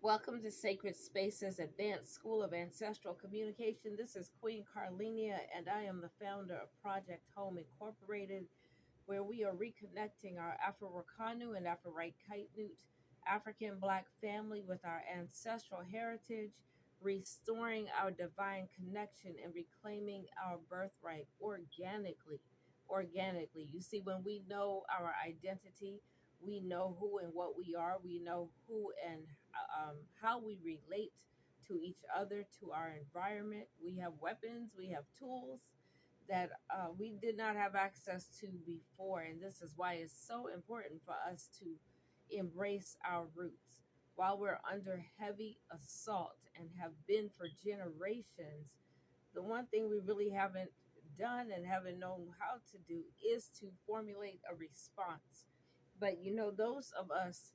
Welcome to Sacred Spaces Advanced School of Ancestral Communication. This is Queen Carlenia, and I am the founder of Project Home Incorporated, where we are reconnecting our Afro-Rakanu and Afro-Right Kaitnut African Black family with our ancestral heritage, restoring our divine connection and reclaiming our birthright organically. Organically. You see, when we know our identity, we know who and what we are, we know who and how we relate to each other, to our environment. We have weapons, we have tools that we did not have access to before. And this is why it's so important for us to embrace our roots. While we're under heavy assault and have been for generations, the one thing we really haven't done and haven't known how to do is to formulate a response. But those of us,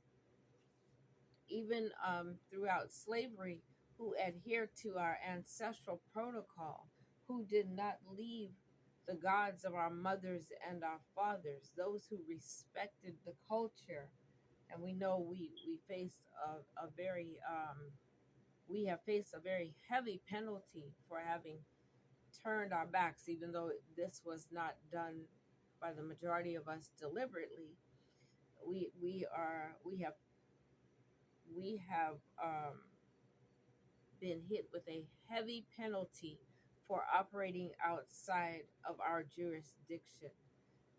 even throughout slavery, who adhered to our ancestral protocol, who did not leave the gods of our mothers and our fathers, those who respected the culture. And we know we faced a very we have faced a very heavy penalty for having turned our backs, even though this was not done by the majority of us deliberately. We have been hit with a heavy penalty for operating outside of our jurisdiction.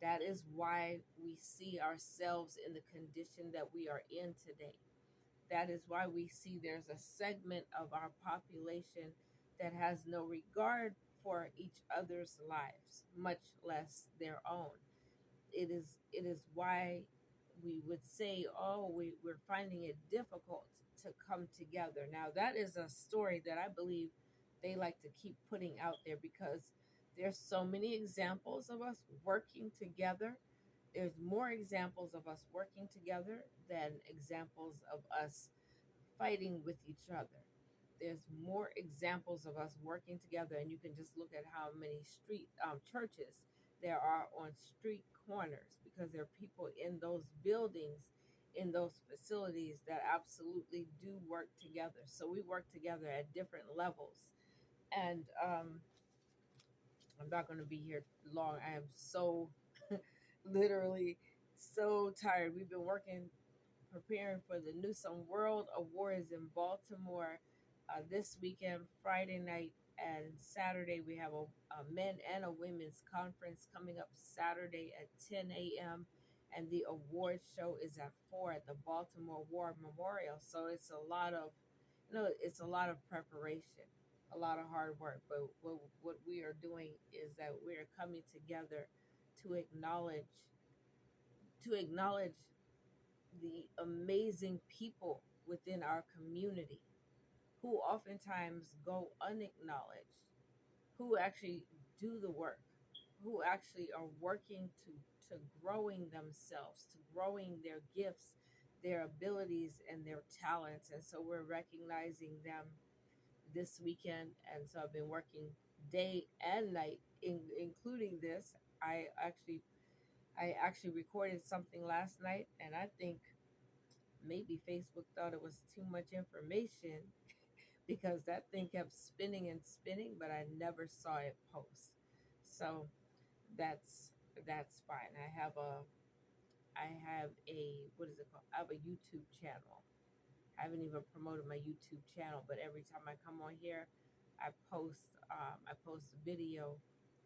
That is why we see ourselves in the condition that we are in today. That is why we see there's a segment of our population that has no regard for each other's lives, much less their own. It is why we would say, oh, we're finding it difficult to come together. Now that is a story that I believe they like to keep putting out there, because there's so many examples of us working together. There's more examples of us working together than examples of us fighting with each other. There's more examples of us working together, and you can just look at how many street churches there are on street corners, because there are people in those buildings, in those facilities, that absolutely do work together. So we work together at different levels, and I'm not going to be here long. I am so literally so tired. We've been working, preparing for the Newsome World Awards in Baltimore this weekend, Friday night and Saturday. We have a men and a women's conference coming up Saturday at 10 a.m. And the award show is at 4 at the Baltimore War Memorial. So it's a lot of, it's a lot of preparation, a lot of hard work. But what we are doing is that we are coming together to acknowledge the amazing people within our community who oftentimes go unacknowledged, who actually do the work, who actually are working to growing themselves, to growing their gifts, their abilities, and their talents. And so we're recognizing them this weekend. And so I've been working day and night, including this. I actually I actually recorded something last night, and I think maybe Facebook thought it was too much information because that thing kept spinning and spinning, but I never saw it post. So that's that's fine. I have a what is it called? I have a YouTube channel. I haven't even promoted my YouTube channel, but every time I come on here, I post a video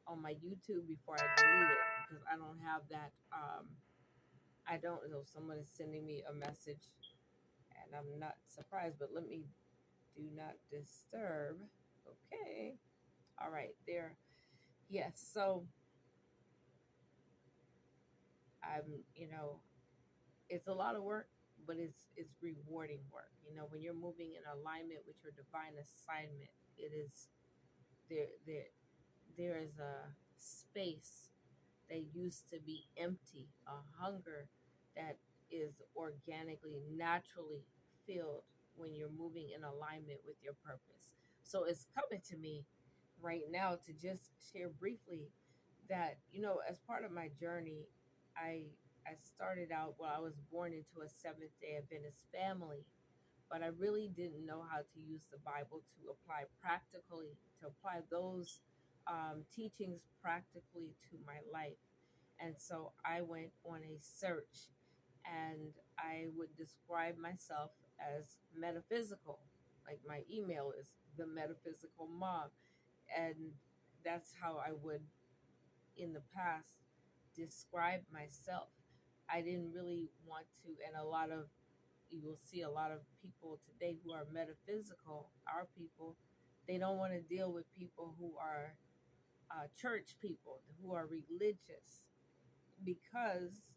on my YouTube before I delete it, because I don't have that I don't know, someone is sending me a message, and I'm not surprised, but let me do not disturb. Okay. All right, there. Yes. So I'm, it's a lot of work, but it's rewarding work. When you're moving in alignment with your divine assignment, it is there is a space that used to be empty, a hunger that is organically, naturally filled when you're moving in alignment with your purpose. So it's coming to me right now to just share briefly that, as part of my journey, I I started out, well, I was born into a Seventh day Adventist family, but I really didn't know how to use the Bible to apply practically, to apply those teachings practically to my life. And so I went on a search, and I would describe myself as metaphysical. Like my email is the metaphysical mom. And that's how I would, in the past, describe myself. I didn't really want to, and a lot of, you will see a lot of people today who are metaphysical, our people, they don't want to deal with people who are church people, who are religious, because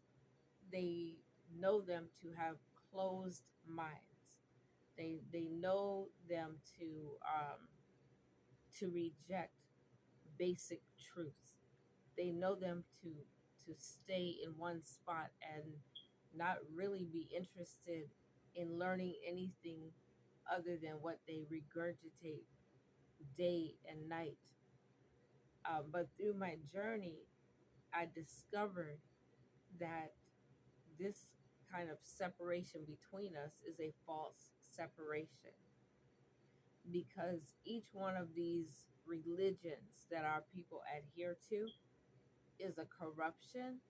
they know them to have closed minds. They know them to reject basic truths. They know them to stay in one spot and not really be interested in learning anything other than what they regurgitate day and night. But through my journey, I discovered that this kind of separation between us is a false separation, because each one of these religions that our people adhere to is a corruption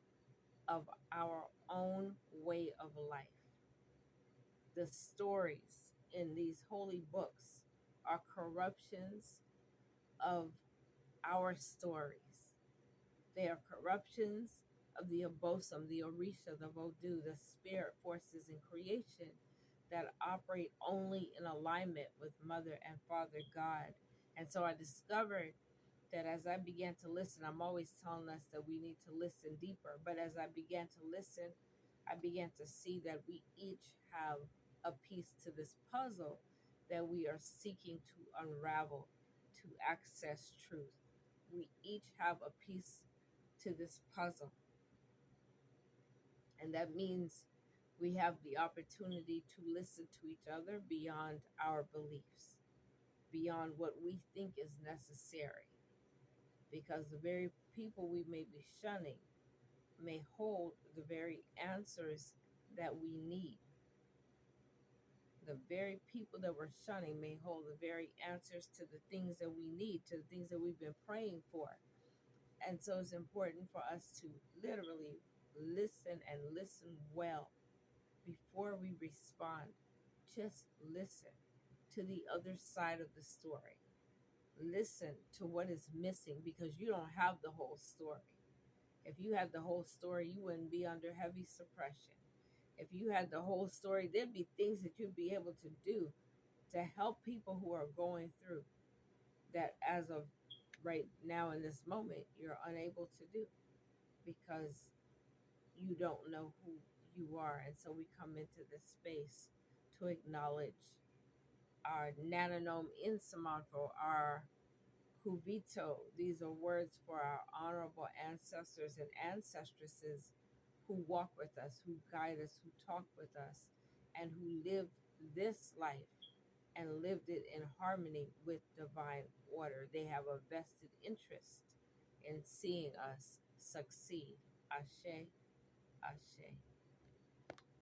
of our own way of life. The stories in these holy books are corruptions of our stories. They are corruptions of the Abosom, the Orisha, the Vodou, the spirit forces in creation that operate only in alignment with Mother and Father God. And so I discovered that as I began to listen, I'm always telling us that we need to listen deeper. But as I began to listen, I began to see that we each have a piece to this puzzle that we are seeking to unravel, to access truth. We each have a piece to this puzzle. And that means we have the opportunity to listen to each other beyond our beliefs, beyond what we think is necessary, because the very people we may be shunning may hold the very answers that we need. The very people that we're shunning may hold the very answers to the things that we need, to the things that we've been praying for. And so it's important for us to literally listen, and listen well before we respond. Just listen to the other side of the story. Listen to what is missing, because you don't have the whole story. If you had the whole story, you wouldn't be under heavy suppression. If you had the whole story, there'd be things that you'd be able to do to help people who are going through that, as of right now in this moment, you're unable to do, because you don't know who you are. And so we come into this space to acknowledge our Nananom Insamanfo, our Kuvito. These are words for our honorable ancestors and ancestresses who walk with us, who guide us, who talk with us, and who lived this life and lived it in harmony with divine order. They have a vested interest in seeing us succeed. Ashe, Ashe.